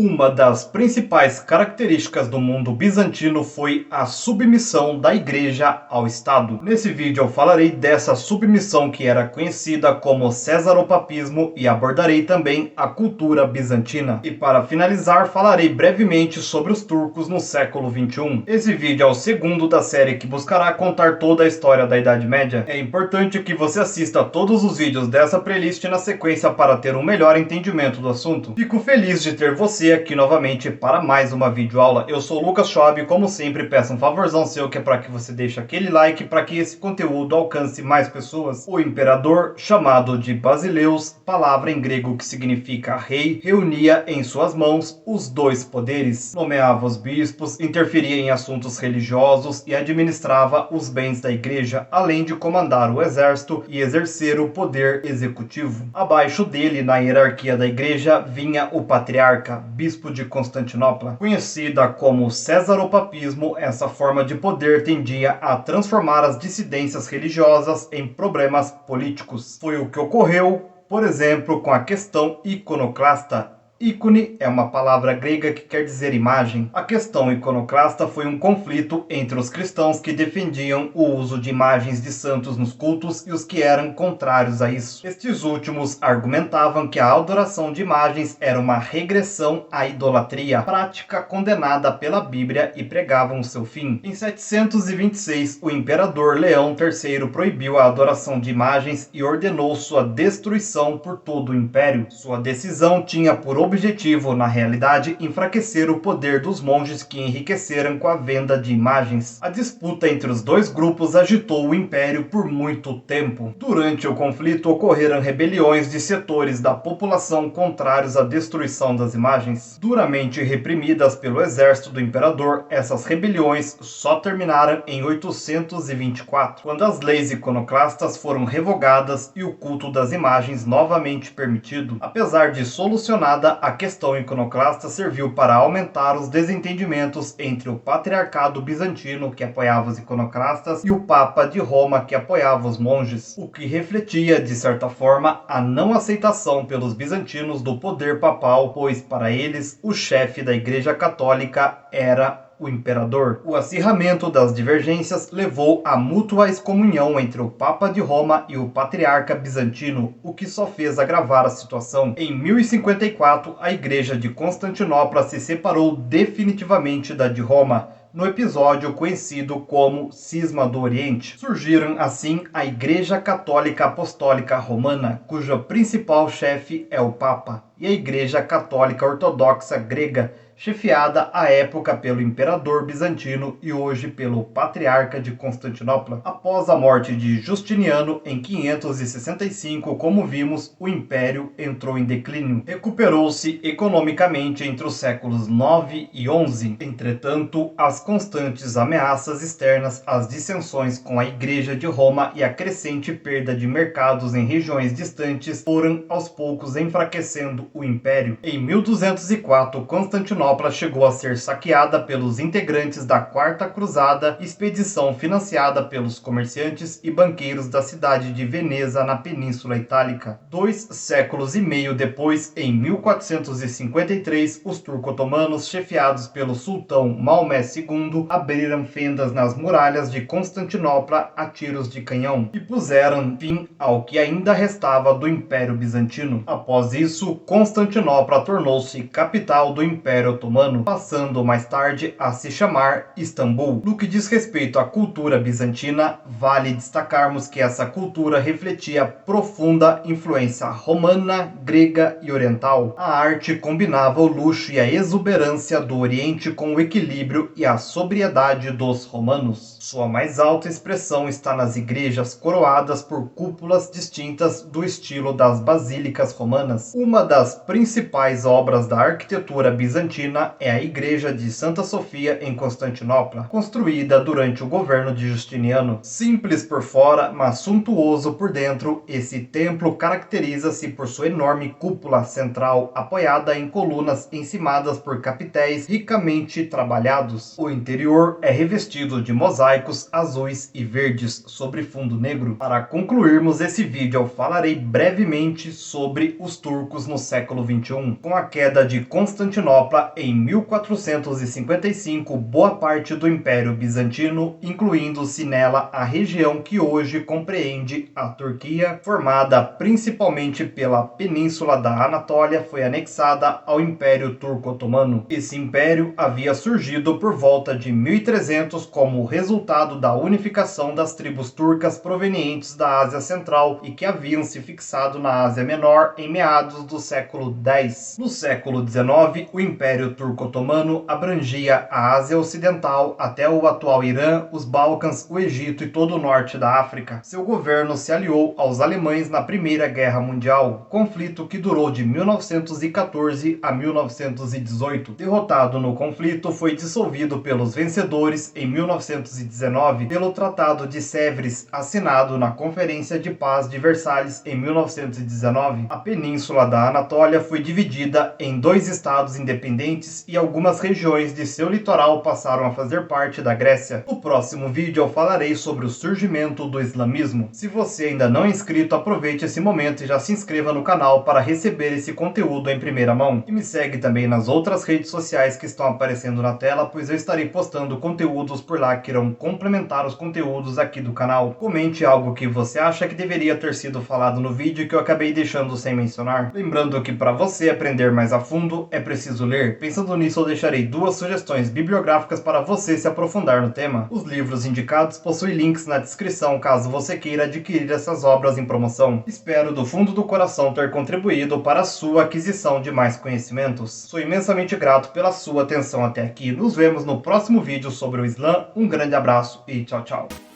Uma das principais características do mundo bizantino foi a submissão da Igreja ao Estado. Nesse vídeo eu falarei dessa submissão que era conhecida como cesaropapismo e abordarei também a cultura bizantina. E para finalizar, falarei brevemente sobre os turcos no século XXI. Esse vídeo é o segundo da série que buscará contar toda a história da Idade Média. É importante que você assista a todos os vídeos dessa playlist na sequência para ter um melhor entendimento do assunto. Fico feliz de ter você aqui novamente para mais uma videoaula. Eu sou o Lucas Schwab e como sempre peço um favorzão seu, que é para que você deixe aquele like para que esse conteúdo alcance mais pessoas. O imperador, chamado de Basileus, palavra em grego que significa rei, reunia em suas mãos os dois poderes, nomeava os bispos, interferia em assuntos religiosos e administrava os bens da igreja, além de comandar o exército e exercer o poder executivo. Abaixo dele, na hierarquia da igreja, vinha o patriarca, bispo de Constantinopla. Conhecida como cesaropapismo, essa forma de poder tendia a transformar as dissidências religiosas em problemas políticos. Foi o que ocorreu, por exemplo, com a questão iconoclasta. Ícone é uma palavra grega que quer dizer imagem. A questão iconoclasta foi um conflito entre os cristãos que defendiam o uso de imagens de santos nos cultos e os que eram contrários a isso. Estes últimos argumentavam que a adoração de imagens era uma regressão à idolatria, prática condenada pela Bíblia, e pregavam seu fim. Em 726, o imperador Leão III proibiu a adoração de imagens e ordenou sua destruição por todo o império. Sua decisão tinha por objetivo, na realidade, enfraquecer o poder dos monges que enriqueceram com a venda de imagens. A disputa entre os dois grupos agitou o império por muito tempo. Durante o conflito ocorreram rebeliões de setores da população contrários à destruição das imagens. Duramente reprimidas pelo exército do imperador, essas rebeliões só terminaram em 824, quando as leis iconoclastas foram revogadas e o culto das imagens novamente permitido. Apesar de solucionada, a questão iconoclasta serviu para aumentar os desentendimentos entre o patriarcado bizantino, que apoiava os iconoclastas, e o Papa de Roma, que apoiava os monges, o que refletia, de certa forma, a não aceitação pelos bizantinos do poder papal, pois para eles o chefe da Igreja Católica era o imperador. O acirramento das divergências levou à mútua excomunhão entre o Papa de Roma e o Patriarca Bizantino, o que só fez agravar a situação. Em 1054, a Igreja de Constantinopla se separou definitivamente da de Roma, no episódio conhecido como Cisma do Oriente. Surgiram assim a Igreja Católica Apostólica Romana, cujo principal chefe é o Papa, e a Igreja Católica Ortodoxa Grega, chefiada à época pelo imperador bizantino e hoje pelo patriarca de Constantinopla. Após a morte de Justiniano em 565, como vimos, o império entrou em declínio. Recuperou-se economicamente entre os séculos 9 e 11. Entretanto, as constantes ameaças externas, as dissensões com a Igreja de Roma e a crescente perda de mercados em regiões distantes foram aos poucos enfraquecendo o império. Em 1204, Constantinopla chegou a ser saqueada pelos integrantes da Quarta Cruzada, expedição financiada pelos comerciantes e banqueiros da cidade de Veneza, na Península Itálica. 2 séculos e meio depois, em 1453, os turco-otomanos, chefiados pelo sultão Maomé II, abriram fendas nas muralhas de Constantinopla a tiros de canhão e puseram fim ao que ainda restava do Império Bizantino. Após isso, Constantinopla tornou-se capital do Império Otomano, passando mais tarde a se chamar Istambul. No que diz respeito à cultura bizantina, vale destacarmos que essa cultura refletia profunda influência romana, grega e oriental. A arte combinava o luxo e a exuberância do Oriente com o equilíbrio e a sobriedade dos romanos. Sua mais alta expressão está nas igrejas coroadas por cúpulas distintas do estilo das basílicas romanas. Uma das principais obras da arquitetura bizantina é a Igreja de Santa Sofia em Constantinopla, construída durante o governo de Justiniano. Simples por fora, mas suntuoso por dentro, esse templo caracteriza-se por sua enorme cúpula central, apoiada em colunas encimadas por capitéis ricamente trabalhados. O interior é revestido de mosaicos azuis e verdes sobre fundo negro. Para concluirmos esse vídeo, eu falarei brevemente sobre os turcos no século século XXI. Com a queda de Constantinopla em 1455, boa parte do Império Bizantino, incluindo-se nela a região que hoje compreende a Turquia, formada principalmente pela península da Anatólia, foi anexada ao Império Turco-Otomano. Esse império havia surgido por volta de 1300 como resultado da unificação das tribos turcas provenientes da Ásia Central e que haviam se fixado na Ásia Menor em meados do século X. No século XIX, o Império Turco-Otomano abrangia a Ásia Ocidental até o atual Irã, os Balcãs, o Egito e todo o norte da África. Seu governo se aliou aos alemães na Primeira Guerra Mundial, conflito que durou de 1914 a 1918. Derrotado no conflito, foi dissolvido pelos vencedores em 1919 pelo Tratado de Sèvres, assinado na Conferência de Paz de Versalhes em 1919. A península da Anatólia foi dividida em 2 estados independentes e algumas regiões de seu litoral passaram a fazer parte da Grécia. No próximo vídeo eu falarei sobre o surgimento do islamismo. Se você ainda não é inscrito, aproveite esse momento e já se inscreva no canal para receber esse conteúdo em primeira mão. E me segue também nas outras redes sociais que estão aparecendo na tela, pois eu estarei postando conteúdos por lá que irão complementar os conteúdos aqui do canal. Comente algo que você acha que deveria ter sido falado no vídeo e que eu acabei deixando sem mencionar. Lembrando que para você aprender mais a fundo, é preciso ler. Pensando nisso, eu deixarei 2 sugestões bibliográficas para você se aprofundar no tema. Os livros indicados possuem links na descrição caso você queira adquirir essas obras em promoção. Espero do fundo do coração ter contribuído para a sua aquisição de mais conhecimentos. Sou imensamente grato pela sua atenção até aqui. Nos vemos no próximo vídeo sobre o Islã. Um grande abraço e tchau, tchau.